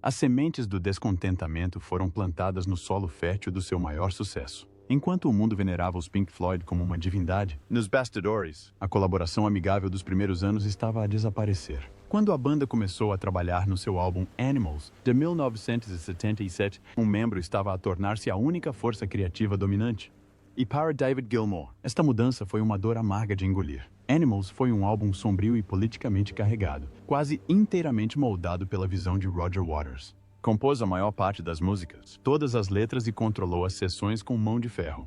As sementes do descontentamento foram plantadas no solo fértil do seu maior sucesso. Enquanto o mundo venerava os Pink Floyd como uma divindade, nos bastidores, a colaboração amigável dos primeiros anos estava a desaparecer. Quando a banda começou a trabalhar no seu álbum Animals, de 1977, um membro estava a tornar-se a única força criativa dominante. E para David Gilmour, esta mudança foi uma dor amarga de engolir. Animals foi um álbum sombrio e politicamente carregado, quase inteiramente moldado pela visão de Roger Waters. Compôs a maior parte das músicas, todas as letras e controlou as sessões com mão de ferro.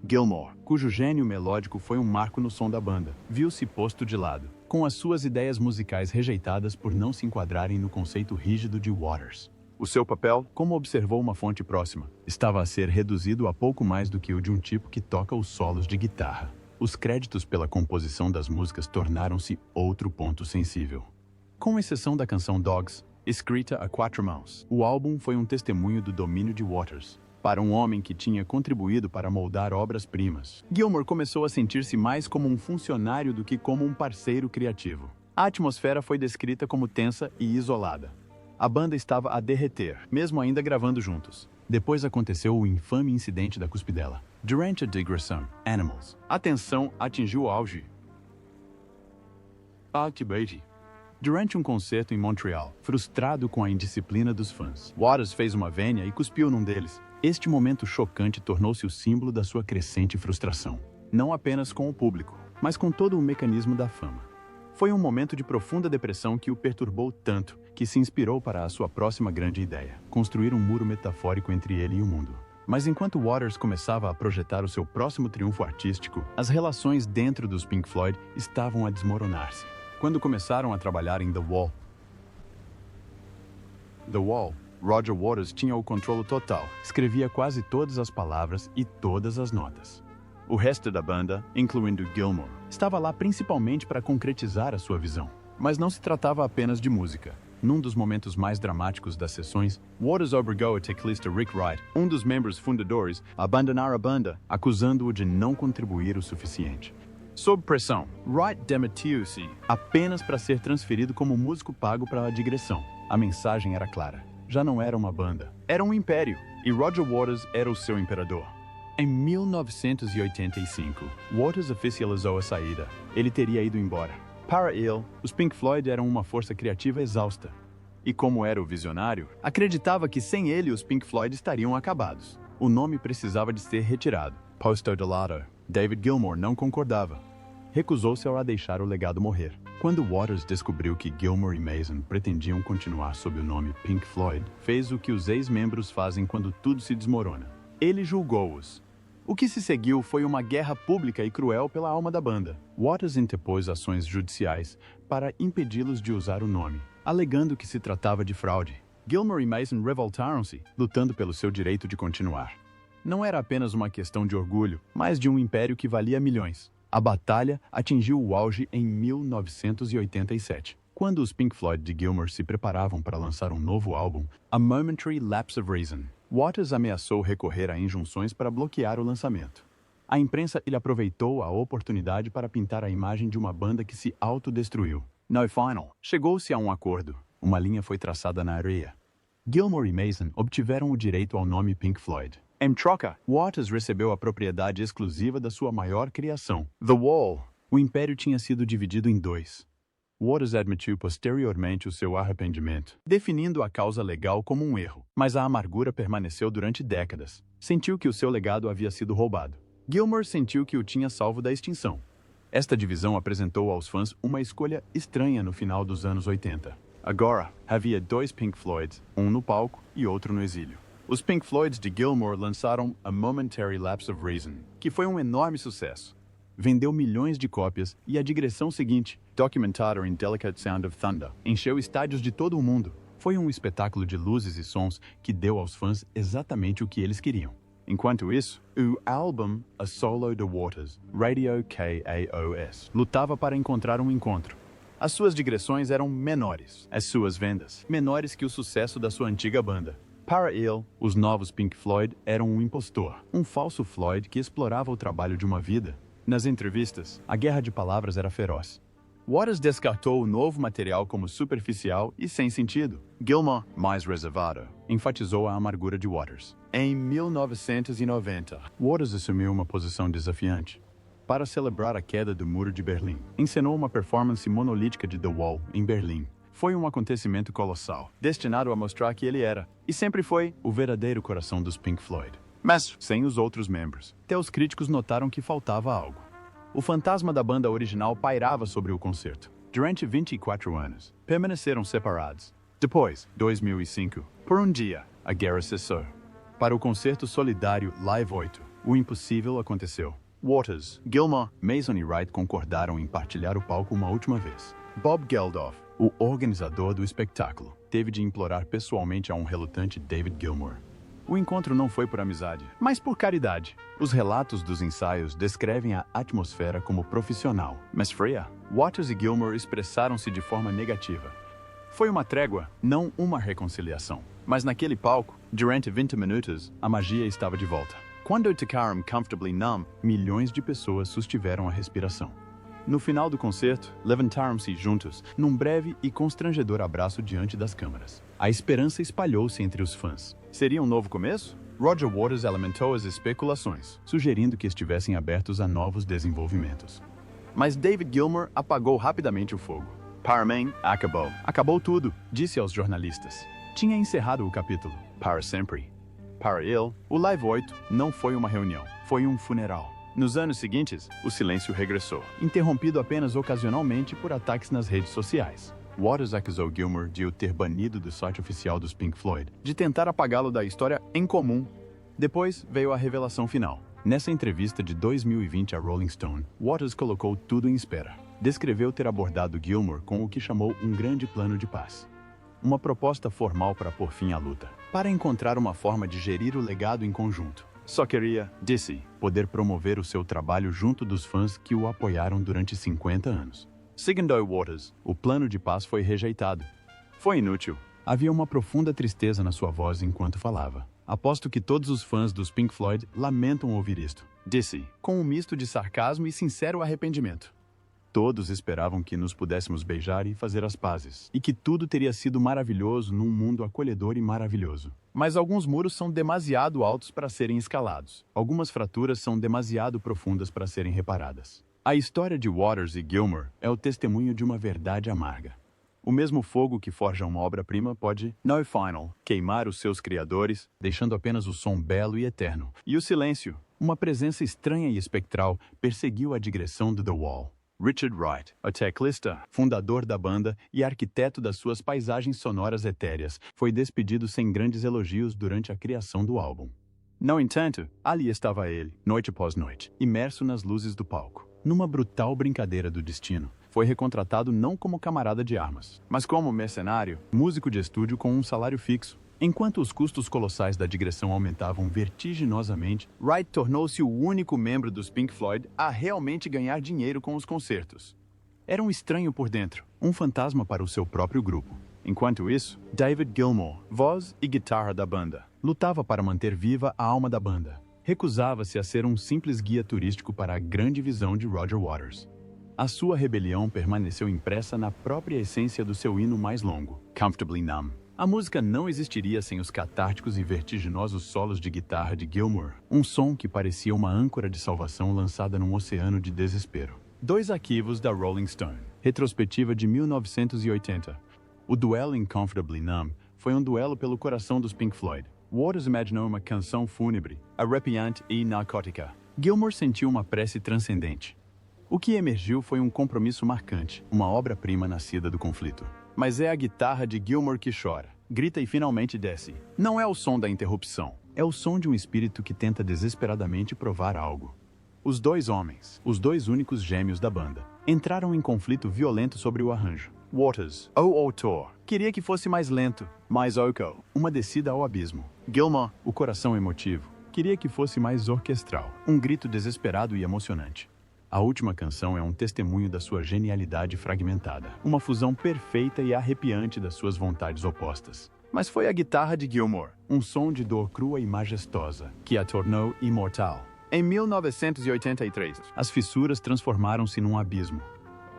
Gilmour, cujo gênio melódico foi um marco no som da banda, viu-se posto de lado, com as suas ideias musicais rejeitadas por não se enquadrarem no conceito rígido de Waters. O seu papel, como observou uma fonte próxima, estava a ser reduzido a pouco mais do que o de um tipo que toca os solos de guitarra. Os créditos pela composição das músicas tornaram-se outro ponto sensível. Com exceção da canção Dogs, escrita a quatro mãos, o álbum foi um testemunho do domínio de Waters. Para um homem que tinha contribuído para moldar obras-primas, Gilmour começou a sentir-se mais como um funcionário do que como um parceiro criativo. A atmosfera foi descrita como tensa e isolada. A banda estava a derreter, mesmo ainda gravando juntos. Depois aconteceu o infame incidente da cuspidela. Durante a digressão, Animals, a tensão atingiu o auge. Activate. Durante um concerto em Montreal, frustrado com a indisciplina dos fãs, Waters fez uma vênia e cuspiu num deles. Este momento chocante tornou-se o símbolo da sua crescente frustração. Não apenas com o público, mas com todo o mecanismo da fama. Foi um momento de profunda depressão que o perturbou tanto que se inspirou para a sua próxima grande ideia, construir um muro metafórico entre ele e o mundo. Mas enquanto Waters começava a projetar o seu próximo triunfo artístico, as relações dentro dos Pink Floyd estavam a desmoronar-se. Quando começaram a trabalhar em The Wall, Roger Waters tinha o controle total, escrevia quase todas as palavras e todas as notas. O resto da banda, incluindo Gilmour, estava lá principalmente para concretizar a sua visão. Mas não se tratava apenas de música. Num dos momentos mais dramáticos das sessões, Waters obrigou o teclista Rick Wright, um dos membros fundadores, a abandonar a banda, acusando-o de não contribuir o suficiente. Sob pressão, Wright demitiu-se apenas para ser transferido como músico pago para a digressão. A mensagem era clara. Já não era uma banda, era um império, e Roger Waters era o seu imperador. Em 1985, Waters oficializou a saída. Ele teria ido embora. Para ele, os Pink Floyd eram uma força criativa exausta. E como era o visionário, acreditava que sem ele os Pink Floyd estariam acabados. O nome precisava de ser retirado. Posto de lado. David Gilmour não concordava. Recusou-se a deixar o legado morrer. Quando Waters descobriu que Gilmour e Mason pretendiam continuar sob o nome Pink Floyd, fez o que os ex-membros fazem quando tudo se desmorona. Ele julgou-os. O que se seguiu foi uma guerra pública e cruel pela alma da banda. Waters interpôs ações judiciais para impedi-los de usar o nome, alegando que se tratava de fraude. Gilmour e Mason revoltaram-se, lutando pelo seu direito de continuar. Não era apenas uma questão de orgulho, mas de um império que valia milhões. A batalha atingiu o auge em 1987, quando os Pink Floyd de Gilmour se preparavam para lançar um novo álbum, A Momentary Lapse of Reason. Waters ameaçou recorrer a injunções para bloquear o lançamento. A imprensa aproveitou a oportunidade para pintar a imagem de uma banda que se autodestruiu. No final, chegou-se a um acordo. Uma linha foi traçada na areia. Gilmour e Mason obtiveram o direito ao nome Pink Floyd. Em troca, Waters recebeu a propriedade exclusiva da sua maior criação, The Wall. O império tinha sido dividido em dois. Waters admitiu posteriormente o seu arrependimento, definindo a causa legal como um erro, mas a amargura permaneceu durante décadas. Sentiu que o seu legado havia sido roubado. Gilmour sentiu que o tinha salvo da extinção. Esta divisão apresentou aos fãs uma escolha estranha no final dos anos 80. Agora, havia dois Pink Floyds, um no palco e outro no exílio. Os Pink Floyds de Gilmour lançaram A Momentary Lapse of Reason, que foi um enorme sucesso. Vendeu milhões de cópias e a digressão seguinte, Documentary in Delicate Sound of Thunder, encheu estádios de todo o mundo. Foi um espetáculo de luzes e sons que deu aos fãs exatamente o que eles queriam. Enquanto isso, o álbum A Solo de Waters, Radio KAOS, lutava para encontrar um encontro. As suas digressões eram menores, as suas vendas menores que o sucesso da sua antiga banda. Para ele, os novos Pink Floyd eram um impostor, um falso Floyd que explorava o trabalho de uma vida. Nas entrevistas, a guerra de palavras era feroz. Waters descartou o novo material como superficial e sem sentido. Gilmour, mais reservado, enfatizou a amargura de Waters. Em 1990, Waters assumiu uma posição desafiante. Para celebrar a queda do Muro de Berlim, encenou uma performance monolítica de The Wall, em Berlim. Foi um acontecimento colossal, destinado a mostrar que ele era, e sempre foi, o verdadeiro coração dos Pink Floyd. Mas, sem os outros membros, até os críticos notaram que faltava algo. O fantasma da banda original pairava sobre o concerto. Durante 24 anos, permaneceram separados. Depois, 2005, por um dia, a guerra cessou. Para o concerto solidário Live 8, o impossível aconteceu. Waters, Gilmour, Mason e Wright concordaram em partilhar o palco uma última vez. Bob Geldof, o organizador do espetáculo, teve de implorar pessoalmente a um relutante David Gilmour. O encontro não foi por amizade, mas por caridade. Os relatos dos ensaios descrevem a atmosfera como profissional, mas fria. Waters e Gilmour expressaram-se de forma negativa. Foi uma trégua, não uma reconciliação. Mas naquele palco, durante 20 minutos, a magia estava de volta. Quando tocaram Comfortably Numb, milhões de pessoas sustiveram a respiração. No final do concerto, levantaram-se juntos, num breve e constrangedor abraço diante das câmeras. A esperança espalhou-se entre os fãs. Seria um novo começo? Roger Waters alimentou as especulações, sugerindo que estivessem abertos a novos desenvolvimentos. Mas David Gilmour apagou rapidamente o fogo. Para mim, acabou. Acabou tudo, disse aos jornalistas. Tinha encerrado o capítulo. Para sempre. Para ele, o Live 8 não foi uma reunião, foi um funeral. Nos anos seguintes, o silêncio regressou, interrompido apenas ocasionalmente por ataques nas redes sociais. Waters acusou Gilmour de o ter banido do site oficial dos Pink Floyd, de tentar apagá-lo da história em comum. Depois veio a revelação final. Nessa entrevista de 2020 a Rolling Stone, Waters colocou tudo em espera. Descreveu ter abordado Gilmour com o que chamou um grande plano de paz. Uma proposta formal para pôr fim à luta, para encontrar uma forma de gerir o legado em conjunto. Só queria, disse, poder promover o seu trabalho junto dos fãs que o apoiaram durante 50 anos. Segundo Waters, o plano de paz foi rejeitado. Foi inútil. Havia uma profunda tristeza na sua voz enquanto falava. Aposto que todos os fãs dos Pink Floyd lamentam ouvir isto, disse, com um misto de sarcasmo e sincero arrependimento. Todos esperavam que nos pudéssemos beijar e fazer as pazes, e que tudo teria sido maravilhoso num mundo acolhedor e maravilhoso. Mas alguns muros são demasiado altos para serem escalados. Algumas fraturas são demasiado profundas para serem reparadas. A história de Waters e Gilmour é o testemunho de uma verdade amarga. O mesmo fogo que forja uma obra-prima pode, no final, queimar os seus criadores, deixando apenas o som belo e eterno. E o silêncio, uma presença estranha e espectral, perseguiu a digressão de The Wall. Richard Wright, o teclista, fundador da banda e arquiteto das suas paisagens sonoras etéreas, foi despedido sem grandes elogios durante a criação do álbum. No entanto, ali estava ele, noite após noite, imerso nas luzes do palco. Numa brutal brincadeira do destino, foi recontratado não como camarada de armas, mas como mercenário, músico de estúdio com um salário fixo. Enquanto os custos colossais da digressão aumentavam vertiginosamente, Wright tornou-se o único membro dos Pink Floyd a realmente ganhar dinheiro com os concertos. Era um estranho por dentro, um fantasma para o seu próprio grupo. Enquanto isso, David Gilmour, voz e guitarra da banda, lutava para manter viva a alma da banda. Recusava-se a ser um simples guia turístico para a grande visão de Roger Waters. A sua rebelião permaneceu impressa na própria essência do seu hino mais longo, Comfortably Numb. A música não existiria sem os catárticos e vertiginosos solos de guitarra de Gilmour, um som que parecia uma âncora de salvação lançada num oceano de desespero. 2 arquivos da Rolling Stone, retrospectiva de 1980. O duelo em Comfortably Numb foi um duelo pelo coração dos Pink Floyd. Waters imaginou uma canção fúnebre, arrepiante e narcótica. Gilmour sentiu uma prece transcendente. O que emergiu foi um compromisso marcante, uma obra-prima nascida do conflito. Mas é a guitarra de Gilmour que chora, grita e finalmente desce. Não é o som da interrupção, é o som de um espírito que tenta desesperadamente provar algo. Os 2 homens, os 2 únicos gêmeos da banda, entraram em conflito violento sobre o arranjo. Waters, o autor, queria que fosse mais lento, mais oco, uma descida ao abismo. Gilmour, o coração emotivo, queria que fosse mais orquestral, um grito desesperado e emocionante. A última canção é um testemunho da sua genialidade fragmentada, uma fusão perfeita e arrepiante das suas vontades opostas. Mas foi a guitarra de Gilmour, um som de dor crua e majestosa, que a tornou imortal. Em 1983, as fissuras transformaram-se num abismo.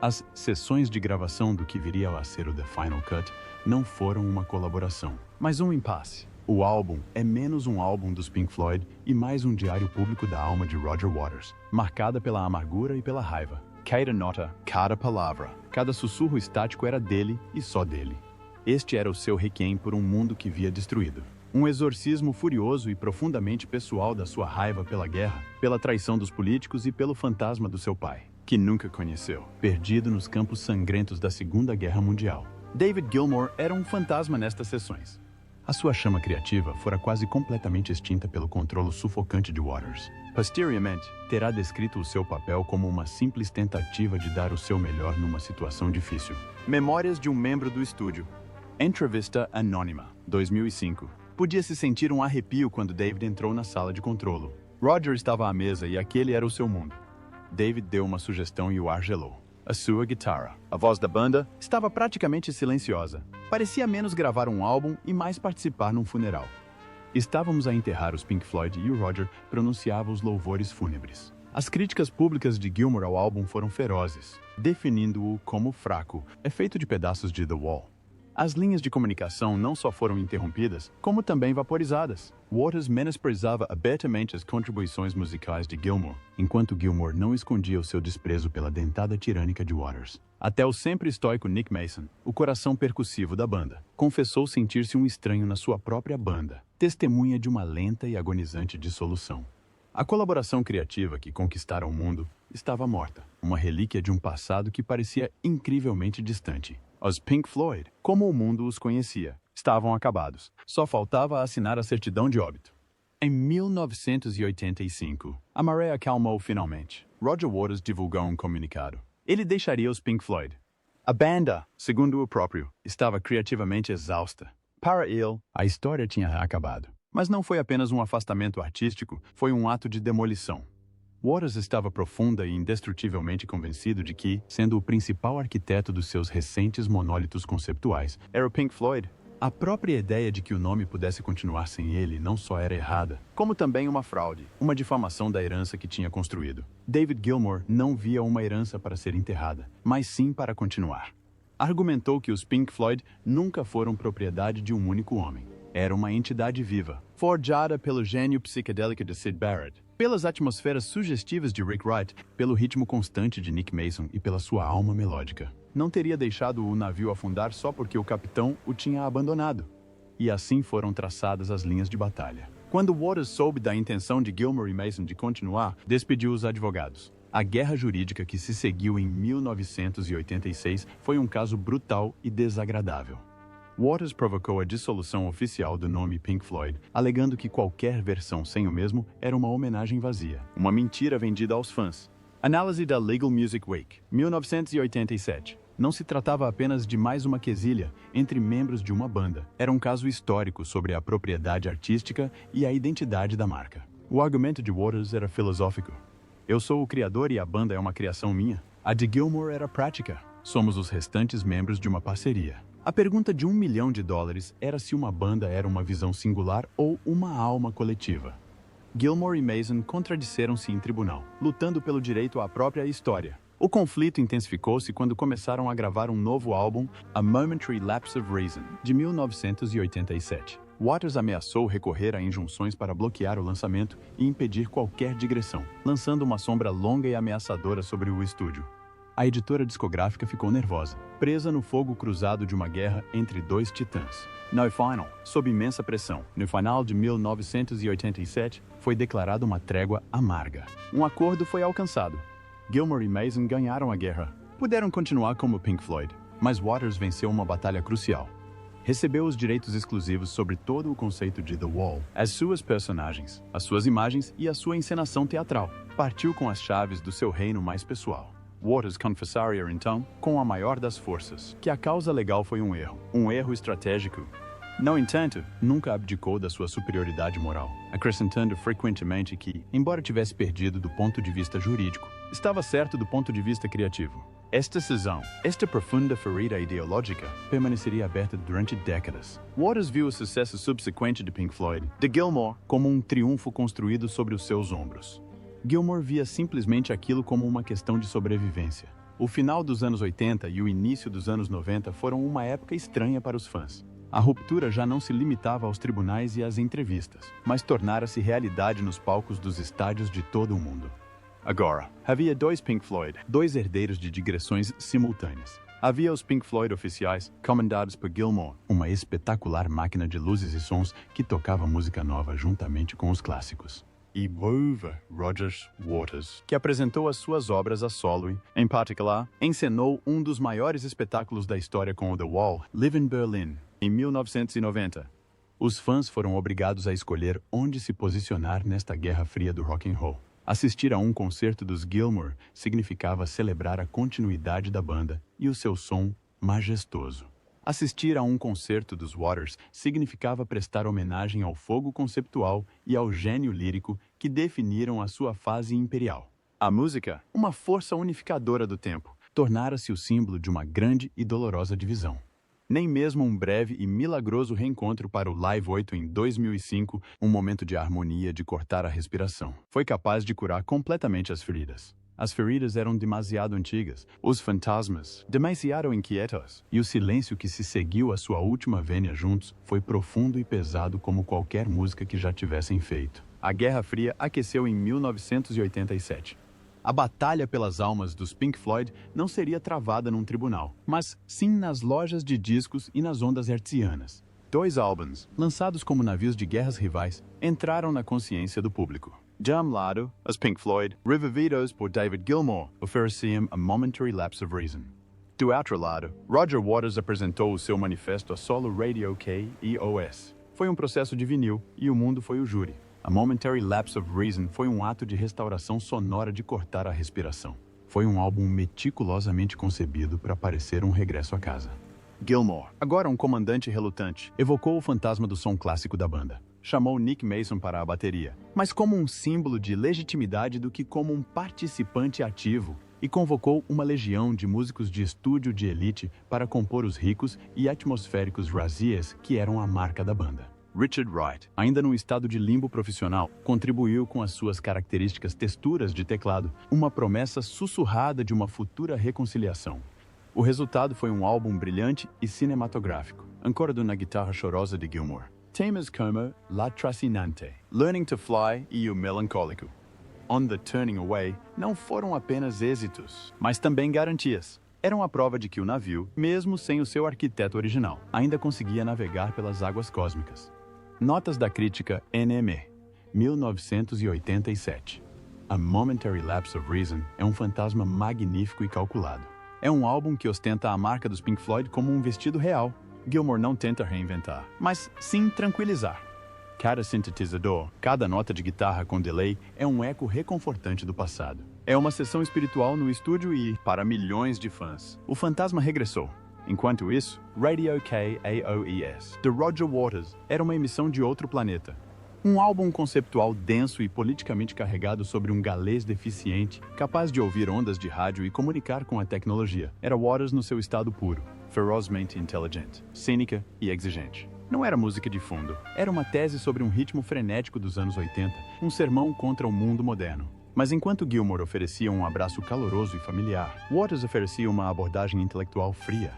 As sessões de gravação do que viria a ser o The Final Cut não foram uma colaboração, mas um impasse. O álbum é menos um álbum dos Pink Floyd e mais um diário público da alma de Roger Waters, marcada pela amargura e pela raiva. Cada nota, cada palavra, cada sussurro estático era dele e só dele. Este era o seu requiem por um mundo que via destruído. Um exorcismo furioso e profundamente pessoal da sua raiva pela guerra, pela traição dos políticos e pelo fantasma do seu pai, que nunca conheceu, perdido nos campos sangrentos da Segunda Guerra Mundial. David Gilmour era um fantasma nestas sessões. A sua chama criativa fora quase completamente extinta pelo controle sufocante de Waters. Posteriormente, terá descrito o seu papel como uma simples tentativa de dar o seu melhor numa situação difícil. Memórias de um membro do estúdio. Entrevista anônima, 2005. Podia-se sentir um arrepio quando David entrou na sala de controlo. Roger estava à mesa e aquele era o seu mundo. David deu uma sugestão e o ar gelou. A sua guitarra. A voz da banda estava praticamente silenciosa. Parecia menos gravar um álbum e mais participar num funeral. Estávamos a enterrar os Pink Floyd e o Roger pronunciava os louvores fúnebres. As críticas públicas de Gilmour ao álbum foram ferozes, definindo-o como fraco, feito de pedaços de The Wall. As linhas de comunicação não só foram interrompidas, como também vaporizadas. Waters menosprezava abertamente as contribuições musicais de Gilmour, enquanto Gilmour não escondia o seu desprezo pela dentada tirânica de Waters. Até o sempre estoico Nick Mason, o coração percussivo da banda, confessou sentir-se um estranho na sua própria banda, testemunha de uma lenta e agonizante dissolução. A colaboração criativa que conquistara o mundo estava morta, uma relíquia de um passado que parecia incrivelmente distante. Os Pink Floyd, como o mundo os conhecia, estavam acabados. Só faltava assinar a certidão de óbito. Em 1985, a maré acalmou finalmente. Roger Waters divulgou um comunicado. Ele deixaria os Pink Floyd. A banda, segundo o próprio, estava criativamente exausta. Para ele, a história tinha acabado. Mas não foi apenas um afastamento artístico, foi um ato de demolição. Waters estava profunda e indestrutivelmente convencido de que, sendo o principal arquiteto dos seus recentes monólitos conceptuais, era o Pink Floyd. A própria ideia de que o nome pudesse continuar sem ele não só era errada, como também uma fraude, uma difamação da herança que tinha construído. David Gilmour não via uma herança para ser enterrada, mas sim para continuar. Argumentou que os Pink Floyd nunca foram propriedade de um único homem. Era uma entidade viva, forjada pelo gênio psicodélico de Syd Barrett, pelas atmosferas sugestivas de Rick Wright, pelo ritmo constante de Nick Mason e pela sua alma melódica. Não teria deixado o navio afundar só porque o capitão o tinha abandonado. E assim foram traçadas as linhas de batalha. Quando Waters soube da intenção de Gilmour e Mason de continuar, despediu os advogados. A guerra jurídica que se seguiu em 1986 foi um caso brutal e desagradável. Waters provocou a dissolução oficial do nome Pink Floyd, alegando que qualquer versão sem o mesmo era uma homenagem vazia, uma mentira vendida aos fãs. Análise da Legal Music Week, 1987. Não se tratava apenas de mais uma quesilha entre membros de uma banda. Era um caso histórico sobre a propriedade artística e a identidade da marca. O argumento de Waters era filosófico. Eu sou o criador e a banda é uma criação minha. A de Gilmour era prática. Somos os restantes membros de uma parceria. A pergunta de $1 milhão era se uma banda era uma visão singular ou uma alma coletiva. Gilmour e Mason contradisseram-se em tribunal, lutando pelo direito à própria história. O conflito intensificou-se quando começaram a gravar um novo álbum, A Momentary Lapse of Reason, de 1987. Waters ameaçou recorrer a injunções para bloquear o lançamento e impedir qualquer digressão, lançando uma sombra longa e ameaçadora sobre o estúdio. A editora discográfica ficou nervosa, presa no fogo cruzado de uma guerra entre dois titãs. No final, sob imensa pressão, no final de 1987, foi declarada uma trégua amarga. Um acordo foi alcançado. Gilmour e Mason ganharam a guerra. Puderam continuar como Pink Floyd, mas Waters venceu uma batalha crucial. Recebeu os direitos exclusivos sobre todo o conceito de The Wall, as suas personagens, as suas imagens e a sua encenação teatral. Partiu com as chaves do seu reino mais pessoal. Waters confessaria então, com a maior das forças, que a causa legal foi um erro estratégico. No entanto, nunca abdicou da sua superioridade moral, acrescentando frequentemente que, embora tivesse perdido do ponto de vista jurídico, estava certo do ponto de vista criativo. Esta cisão, esta profunda ferida ideológica, permaneceria aberta durante décadas. Waters viu o sucesso subsequente de Pink Floyd, de Gilmour, como um triunfo construído sobre os seus ombros. Gilmour via simplesmente aquilo como uma questão de sobrevivência. O final dos anos 80 e o início dos anos 90 foram uma época estranha para os fãs. A ruptura já não se limitava aos tribunais e às entrevistas, mas tornara-se realidade nos palcos dos estádios de todo o mundo. Agora, havia dois Pink Floyd, dois herdeiros de digressões simultâneas. Havia os Pink Floyd oficiais, comandados por Gilmour, uma espetacular máquina de luzes e sons que tocava música nova juntamente com os clássicos. E Roger Waters, que apresentou as suas obras a solo e, em particular, encenou um dos maiores espetáculos da história com o The Wall, Live in Berlin, em 1990. Os fãs foram obrigados a escolher onde se posicionar nesta guerra fria do rock and roll. Assistir a um concerto dos Gilmour significava celebrar a continuidade da banda e o seu som majestoso. Assistir a um concerto dos Waters significava prestar homenagem ao fogo conceptual e ao gênio lírico que definiram a sua fase imperial. A música, uma força unificadora do tempo, tornara-se o símbolo de uma grande e dolorosa divisão. Nem mesmo um breve e milagroso reencontro para o Live 8 em 2005, um momento de harmonia de cortar a respiração, foi capaz de curar completamente as feridas. As feridas eram demasiado antigas, os fantasmas demasiado inquietos, e o silêncio que se seguiu à sua última vênia juntos foi profundo e pesado como qualquer música que já tivessem feito. A Guerra Fria aqueceu em 1987. A batalha pelas almas dos Pink Floyd não seria travada num tribunal, mas sim nas lojas de discos e nas ondas hertzianas. Dois álbuns, lançados como navios de guerras rivais, entraram na consciência do público. De um lado, os Pink Floyd, revividos por David Gilmour, ofereciam a momentary lapse of reason. Do outro lado, Roger Waters apresentou o seu manifesto a solo Radio KEOS. Foi um processo de vinil e o mundo foi o júri. A momentary lapse of reason foi um ato de restauração sonora de cortar a respiração. Foi um álbum meticulosamente concebido para parecer um regresso a casa. Gilmour, agora um comandante relutante, evocou o fantasma do som clássico da banda. Chamou Nick Mason para a bateria, mas como um símbolo de legitimidade do que como um participante ativo, e convocou uma legião de músicos de estúdio de elite para compor os ricos e atmosféricos razzies que eram a marca da banda. Richard Wright, ainda num estado de limbo profissional, contribuiu com as suas características texturas de teclado, uma promessa sussurrada de uma futura reconciliação. O resultado foi um álbum brilhante e cinematográfico, ancorado na guitarra chorosa de Gilmour. Temas como La Trascinante, Learning to Fly e o Melancólico, On the Turning Away, não foram apenas êxitos, mas também garantias. Eram a prova de que o navio, mesmo sem o seu arquiteto original, ainda conseguia navegar pelas águas cósmicas. Notas da crítica NME, 1987. A Momentary Lapse of Reason é um fantasma magnífico e calculado. É um álbum que ostenta a marca dos Pink Floyd como um vestido real. Gilmour não tenta reinventar, mas sim tranquilizar. Cada sintetizador, cada nota de guitarra com delay é um eco reconfortante do passado. É uma sessão espiritual no estúdio e, para milhões de fãs, o fantasma regressou. Enquanto isso, Radio KAOES, de Roger Waters, era uma emissão de outro planeta. Um álbum conceptual denso e politicamente carregado sobre um galês deficiente, capaz de ouvir ondas de rádio e comunicar com a tecnologia. Era Waters no seu estado puro, ferozmente inteligente, cínica e exigente. Não era música de fundo, era uma tese sobre um ritmo frenético dos anos 80, um sermão contra o mundo moderno. Mas enquanto Gilmour oferecia um abraço caloroso e familiar, Waters oferecia uma abordagem intelectual fria.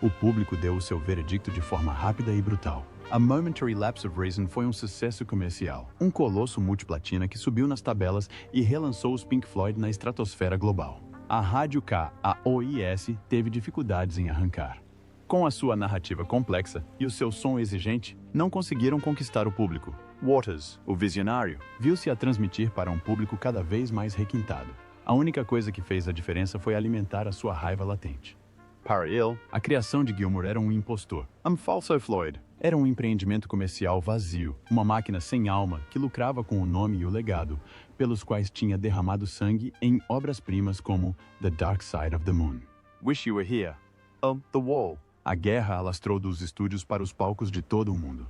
O público deu o seu veredicto de forma rápida e brutal. A Momentary Lapse of Reason foi um sucesso comercial, um colosso multiplatina que subiu nas tabelas e relançou os Pink Floyd na estratosfera global. A Rádio KAOIS teve dificuldades em arrancar. Com a sua narrativa complexa e o seu som exigente, não conseguiram conquistar o público. Waters, o visionário, viu-se a transmitir para um público cada vez mais requintado. A única coisa que fez a diferença foi alimentar a sua raiva latente. Para ele, a criação de Gilmour era um impostor. Falso Floyd era um empreendimento comercial vazio, uma máquina sem alma que lucrava com o nome e o legado, pelos quais tinha derramado sangue em obras-primas como The Dark Side of the Moon, Wish You Were Here, The Wall. A guerra alastrou dos estúdios para os palcos de todo o mundo.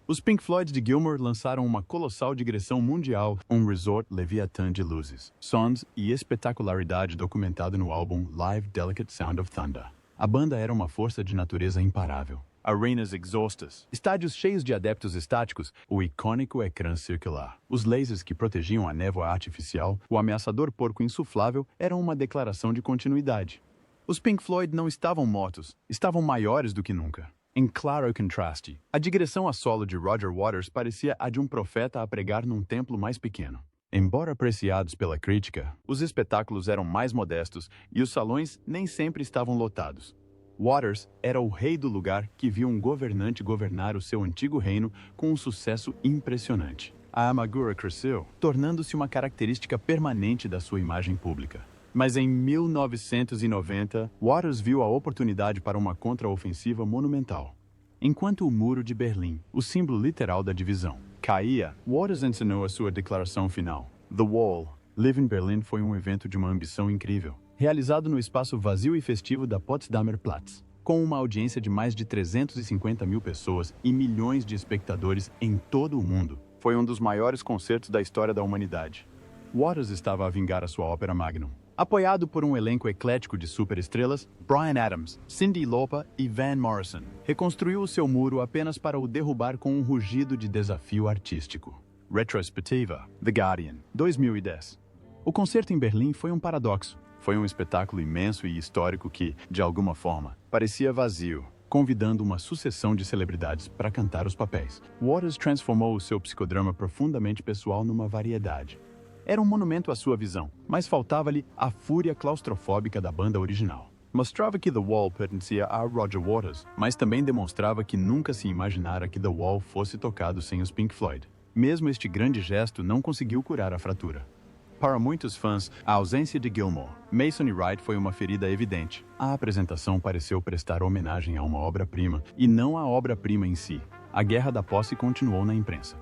Os Pink Floyd de Gilmour lançaram uma colossal digressão mundial, um resort Leviathan de luzes, sons e espetacularidade documentado no álbum Live Delicate Sound of Thunder. A banda era uma força de natureza imparável. Arenas exaustas, estádios cheios de adeptos estáticos, o icônico ecrã circular, os lasers que protegiam a névoa artificial, o ameaçador porco insuflável eram uma declaração de continuidade. Os Pink Floyd não estavam mortos, estavam maiores do que nunca. Em claro contraste, a digressão a solo de Roger Waters parecia a de um profeta a pregar num templo mais pequeno. Embora apreciados pela crítica, os espetáculos eram mais modestos e os salões nem sempre estavam lotados. Waters era o rei do lugar que viu um governante governar o seu antigo reino com um sucesso impressionante. A amargura cresceu, tornando-se uma característica permanente da sua imagem pública. Mas em 1990, Waters viu a oportunidade para uma contraofensiva monumental. Enquanto o Muro de Berlim, o símbolo literal da divisão, caía, Waters ensinou a sua declaração final. The Wall, Live in Berlin foi um evento de uma ambição incrível, realizado no espaço vazio e festivo da Potsdamer Platz, com uma audiência de mais de 350 mil pessoas e milhões de espectadores em todo o mundo. Foi um dos maiores concertos da história da humanidade. Waters estava a vingar a sua ópera magnum. Apoiado por um elenco eclético de superestrelas, Bryan Adams, Cyndi Lauper e Van Morrison reconstruiu o seu muro apenas para o derrubar com um rugido de desafio artístico. Retrospectiva, The Guardian, 2010. O concerto em Berlim foi um paradoxo. Foi um espetáculo imenso e histórico que, de alguma forma, parecia vazio, convidando uma sucessão de celebridades para cantar os papéis. Waters transformou o seu psicodrama profundamente pessoal numa variedade. Era um monumento à sua visão, mas faltava-lhe a fúria claustrofóbica da banda original. Mostrava que The Wall pertencia a Roger Waters, mas também demonstrava que nunca se imaginara que The Wall fosse tocado sem os Pink Floyd. Mesmo este grande gesto não conseguiu curar a fratura. Para muitos fãs, a ausência de Gilmour, Mason e Wright foi uma ferida evidente. A apresentação pareceu prestar homenagem a uma obra-prima, e não à obra-prima em si. A guerra da posse continuou na imprensa.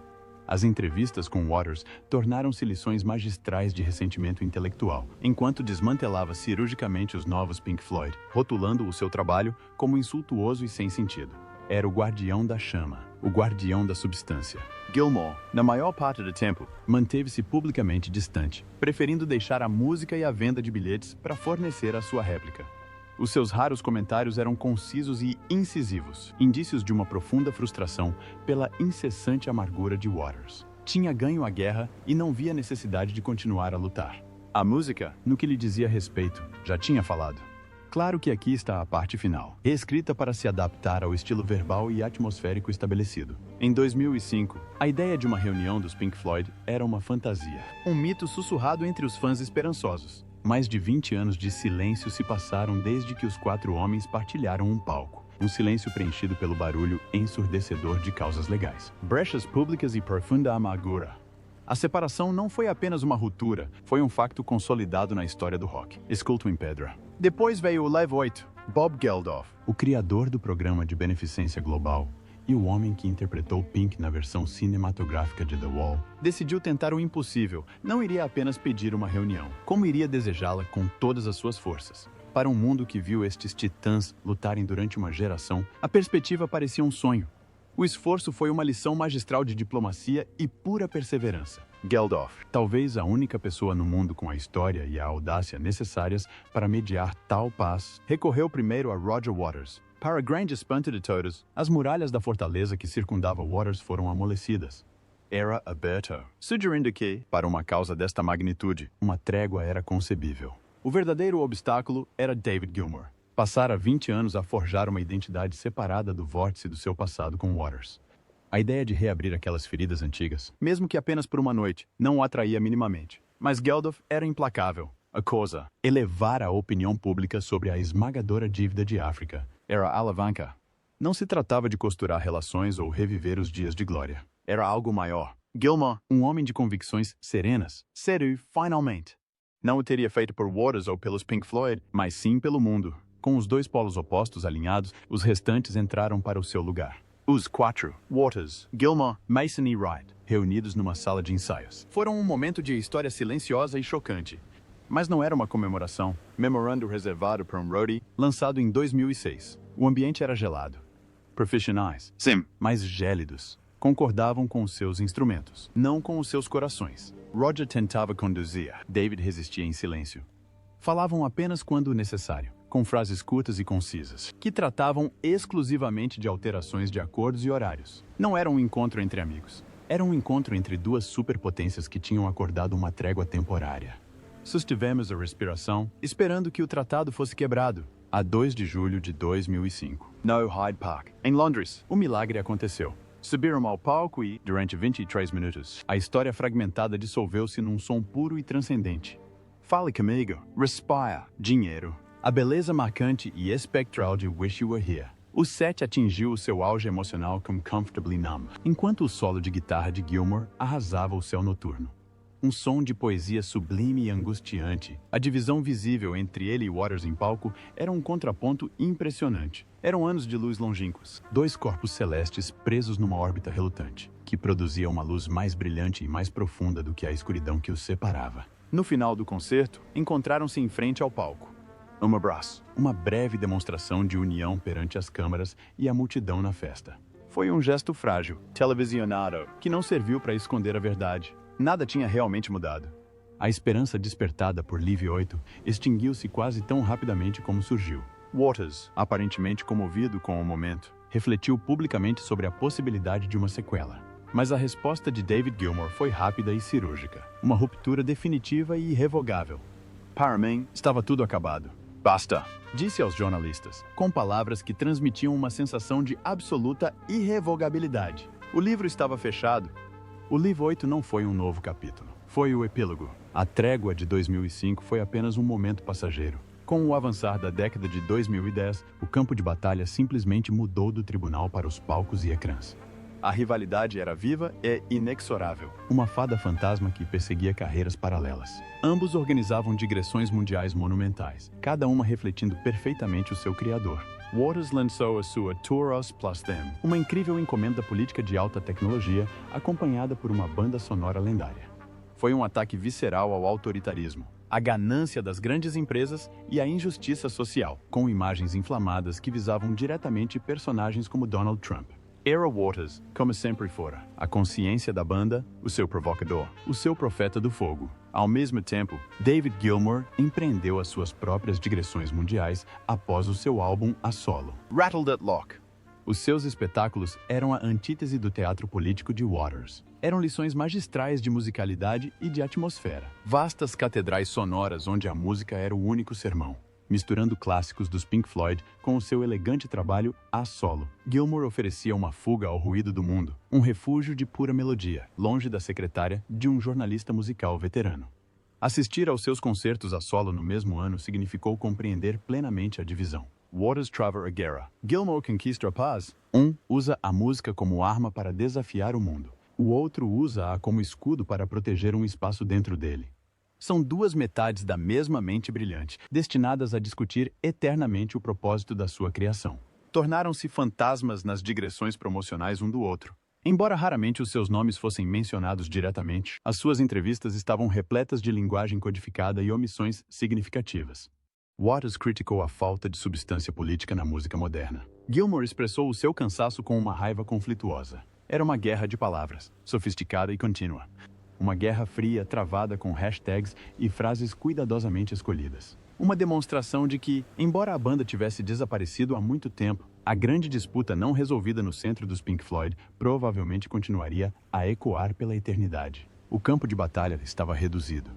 As entrevistas com Waters tornaram-se lições magistrais de ressentimento intelectual, enquanto desmantelava cirurgicamente os novos Pink Floyd, rotulando o seu trabalho como insultuoso e sem sentido. Era o guardião da chama, o guardião da substância. Gilmour, na maior parte do tempo, manteve-se publicamente distante, preferindo deixar a música e a venda de bilhetes para fornecer a sua réplica. Os seus raros comentários eram concisos e incisivos, indícios de uma profunda frustração pela incessante amargura de Waters. Tinha ganho a guerra e não via necessidade de continuar a lutar. A música, no que lhe dizia respeito, já tinha falado. Claro que aqui está a parte final, reescrita para se adaptar ao estilo verbal e atmosférico estabelecido. Em 2005, a ideia de uma reunião dos Pink Floyd era uma fantasia, um mito sussurrado entre os fãs esperançosos. Mais de 20 anos de silêncio se passaram desde que os quatro homens partilharam um palco. Um silêncio preenchido pelo barulho ensurdecedor de causas legais. Brechas públicas e profunda amargura. A separação não foi apenas uma ruptura, foi um facto consolidado na história do rock. Esculto em pedra. Depois veio o Live 8, Bob Geldof, o criador do programa de beneficência global, e o homem que interpretou Pink na versão cinematográfica de The Wall, decidiu tentar o impossível. Não iria apenas pedir uma reunião, como iria desejá-la com todas as suas forças. Para um mundo que viu estes titãs lutarem durante uma geração, a perspectiva parecia um sonho. O esforço foi uma lição magistral de diplomacia e pura perseverança. Geldof, talvez a única pessoa no mundo com a história e a audácia necessárias para mediar tal paz, recorreu primeiro a Roger Waters. Para grande espanto de todos, as muralhas da fortaleza que circundava Waters foram amolecidas. Era aberto, sugerindo que, para uma causa desta magnitude, uma trégua era concebível. O verdadeiro obstáculo era David Gilmour. Passara 20 anos a forjar uma identidade separada do vórtice do seu passado com Waters. A ideia de reabrir aquelas feridas antigas, mesmo que apenas por uma noite, não o atraía minimamente. Mas Geldof era implacável. A coisa, elevar a opinião pública sobre a esmagadora dívida de África, era a alavanca. Não se tratava de costurar relações ou reviver os dias de glória. Era algo maior. Gilmour, um homem de convicções serenas, sério finalmente. Não o teria feito por Waters ou pelos Pink Floyd, mas sim pelo mundo. Com os dois polos opostos alinhados, os restantes entraram para o seu lugar. Os quatro, Waters, Gilmour, Mason e Wright, reunidos numa sala de ensaios. Foram um momento de história silenciosa e chocante. Mas não era uma comemoração. Memorando reservado para um roadie, lançado em 2006. O ambiente era gelado. Profissionais, sim, mas gélidos, concordavam com os seus instrumentos, não com os seus corações. Roger tentava conduzir, David resistia em silêncio. Falavam apenas quando necessário, com frases curtas e concisas, que tratavam exclusivamente de alterações de acordos e horários. Não era um encontro entre amigos. Era um encontro entre duas superpotências que tinham acordado uma trégua temporária. Sustivemos a respiração, esperando que o tratado fosse quebrado. a 2 de julho de 2005, no Hyde Park, em Londres. O milagre aconteceu. Subiram ao palco e, durante 23 minutos, a história fragmentada dissolveu-se num som puro e transcendente. Fale comigo, respire, dinheiro. A beleza marcante e espectral de Wish You Were Here. O set atingiu o seu auge emocional com Comfortably Numb, enquanto o solo de guitarra de Gilmour arrasava o céu noturno. Um som de poesia sublime e angustiante. A divisão visível entre ele e Waters em palco era um contraponto impressionante. Eram anos de luz longínquos, dois corpos celestes presos numa órbita relutante, que produzia uma luz mais brilhante e mais profunda do que a escuridão que os separava. No final do concerto, encontraram-se em frente ao palco. Um abraço, uma breve demonstração de união perante as câmaras e a multidão na festa. Foi um gesto frágil, televisionado, que não serviu para esconder a verdade. Nada tinha realmente mudado. A esperança despertada por Live 8 extinguiu-se quase tão rapidamente como surgiu. Waters, aparentemente comovido com o momento, refletiu publicamente sobre a possibilidade de uma sequela. Mas a resposta de David Gilmour foi rápida e cirúrgica. Uma ruptura definitiva e irrevogável. Para mim, estava tudo acabado. Basta, disse aos jornalistas, com palavras que transmitiam uma sensação de absoluta irrevogabilidade. O livro estava fechado. O Live 8 não foi um novo capítulo. Foi o epílogo. A trégua de 2005 foi apenas um momento passageiro. Com o avançar da década de 2010, o campo de batalha simplesmente mudou do tribunal para os palcos e ecrãs. A rivalidade era viva e inexorável. Uma fada fantasma que perseguia carreiras paralelas. Ambos organizavam digressões mundiais monumentais, cada uma refletindo perfeitamente o seu criador. Waters lançou a sua Tour Us Plus Them, uma incrível encomenda política de alta tecnologia, acompanhada por uma banda sonora lendária. Foi um ataque visceral ao autoritarismo, a ganância das grandes empresas e a injustiça social, com imagens inflamadas que visavam diretamente personagens como Donald Trump. Era Waters, como sempre fora, a consciência da banda, o seu provocador, o seu profeta do fogo. Ao mesmo tempo, David Gilmour empreendeu as suas próprias digressões mundiais após o seu álbum a solo, Rattle That Lock. Os seus espetáculos eram a antítese do teatro político de Waters. Eram lições magistrais de musicalidade e de atmosfera. Vastas catedrais sonoras onde a música era o único sermão. Misturando clássicos dos Pink Floyd com o seu elegante trabalho a solo, Gilmour oferecia uma fuga ao ruído do mundo, um refúgio de pura melodia, longe da secretária de um jornalista musical veterano. Assistir aos seus concertos a solo no mesmo ano significou compreender plenamente a divisão. Waters trava a guerra. Gilmour conquista a paz. Um usa a música como arma para desafiar o mundo. O outro usa-a como escudo para proteger um espaço dentro dele. São duas metades da mesma mente brilhante, destinadas a discutir eternamente o propósito da sua criação. Tornaram-se fantasmas nas digressões promocionais um do outro. Embora raramente os seus nomes fossem mencionados diretamente, as suas entrevistas estavam repletas de linguagem codificada e omissões significativas. Waters criticou a falta de substância política na música moderna. Gilmour expressou o seu cansaço com uma raiva conflituosa. Era uma guerra de palavras, sofisticada e contínua. Uma guerra fria travada com hashtags e frases cuidadosamente escolhidas. Uma demonstração de que, embora a banda tivesse desaparecido há muito tempo, a grande disputa não resolvida no centro dos Pink Floyd provavelmente continuaria a ecoar pela eternidade. O campo de batalha estava reduzido.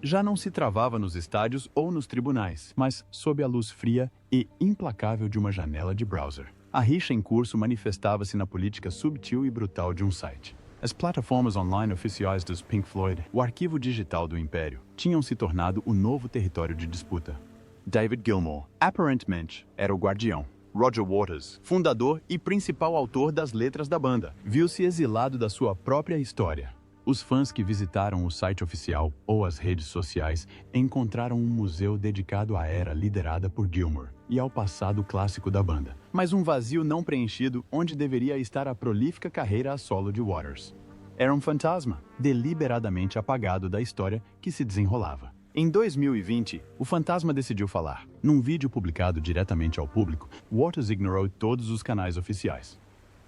Já não se travava nos estádios ou nos tribunais, mas sob a luz fria e implacável de uma janela de browser. A rixa em curso manifestava-se na política subtil e brutal de um site. As plataformas online oficiais dos Pink Floyd, o arquivo digital do Império, tinham se tornado o novo território de disputa. David Gilmour, aparentemente, era o guardião. Roger Waters, fundador e principal autor das letras da banda, viu-se exilado da sua própria história. Os fãs que visitaram o site oficial ou as redes sociais encontraram um museu dedicado à era liderada por Gilmour e ao passado clássico da banda, mas um vazio não preenchido onde deveria estar a prolífica carreira a solo de Waters. Era um fantasma, deliberadamente apagado da história que se desenrolava. Em 2020, o fantasma decidiu falar. Num vídeo publicado diretamente ao público, Waters ignorou todos os canais oficiais.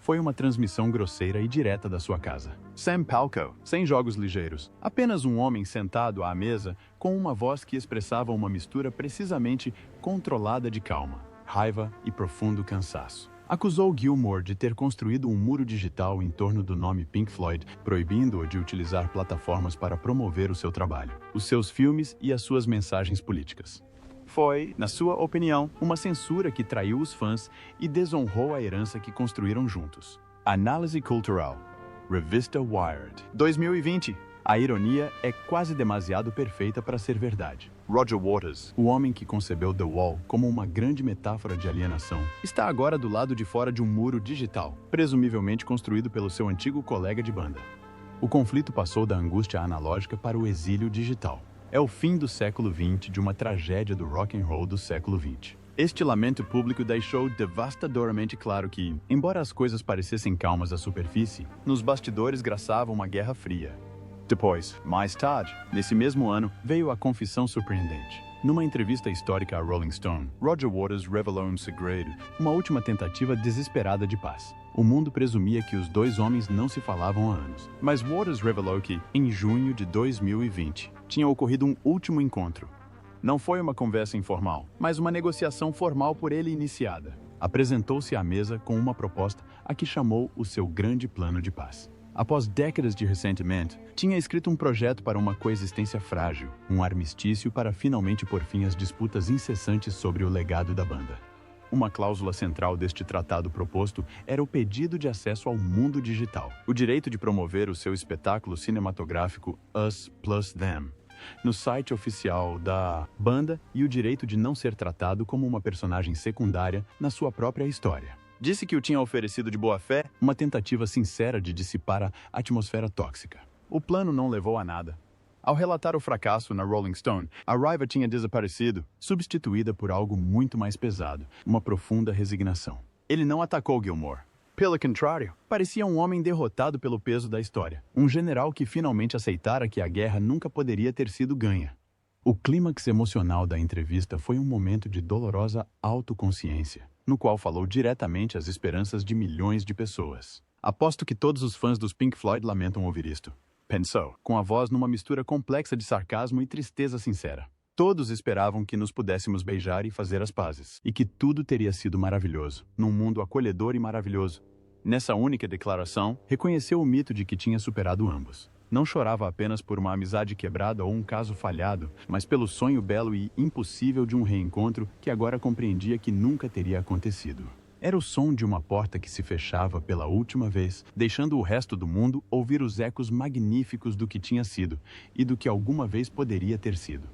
Foi uma transmissão grosseira e direta da sua casa. Sem palco, sem jogos ligeiros. Apenas um homem sentado à mesa com uma voz que expressava uma mistura precisamente controlada de calma, raiva e profundo cansaço. Acusou Gilmour de ter construído um muro digital em torno do nome Pink Floyd, proibindo-o de utilizar plataformas para promover o seu trabalho, os seus filmes e as suas mensagens políticas. Foi, na sua opinião, uma censura que traiu os fãs e desonrou a herança que construíram juntos. Análise cultural. Revista Wired. 2020. A ironia é quase demasiado perfeita para ser verdade. Roger Waters, o homem que concebeu The Wall como uma grande metáfora de alienação, está agora do lado de fora de um muro digital, presumivelmente construído pelo seu antigo colega de banda. O conflito passou da angústia analógica para o exílio digital. É o fim do século XX de uma tragédia do rock and roll do século XX. Este lamento público deixou devastadoramente claro que, embora as coisas parecessem calmas à superfície, nos bastidores graçava uma guerra fria. Depois, mais tarde, nesse mesmo ano, veio a confissão surpreendente. Numa entrevista histórica a Rolling Stone, Roger Waters revelou um segredo, uma última tentativa desesperada de paz. O mundo presumia que os dois homens não se falavam há anos, mas Waters revelou que, em junho de 2020, tinha ocorrido um último encontro. Não foi uma conversa informal, mas uma negociação formal por ele iniciada. Apresentou-se à mesa com uma proposta a que chamou o seu grande plano de paz. Após décadas de ressentimento, tinha escrito um projeto para uma coexistência frágil, um armistício para finalmente pôr fim às disputas incessantes sobre o legado da banda. Uma cláusula central deste tratado proposto era o pedido de acesso ao mundo digital, o direito de promover o seu espetáculo cinematográfico Us Plus Them no site oficial da banda e o direito de não ser tratado como uma personagem secundária na sua própria história. Disse que o tinha oferecido de boa fé, uma tentativa sincera de dissipar a atmosfera tóxica. O plano não levou a nada. Ao relatar o fracasso na Rolling Stone, a raiva tinha desaparecido, substituída por algo muito mais pesado, uma profunda resignação. Ele não atacou Gilmour. Pelo contrário, parecia um homem derrotado pelo peso da história, um general que finalmente aceitara que a guerra nunca poderia ter sido ganha. O clímax emocional da entrevista foi um momento de dolorosa autoconsciência, no qual falou diretamente às esperanças de milhões de pessoas. Aposto que todos os fãs dos Pink Floyd lamentam ouvir isto. Pensou, com a voz numa mistura complexa de sarcasmo e tristeza sincera. Todos esperavam que nos pudéssemos beijar e fazer as pazes, e que tudo teria sido maravilhoso, num mundo acolhedor e maravilhoso. Nessa única declaração, reconheceu o mito de que tinha superado ambos. Não chorava apenas por uma amizade quebrada ou um caso falhado, mas pelo sonho belo e impossível de um reencontro que agora compreendia que nunca teria acontecido. Era o som de uma porta que se fechava pela última vez, deixando o resto do mundo ouvir os ecos magníficos do que tinha sido e do que alguma vez poderia ter sido.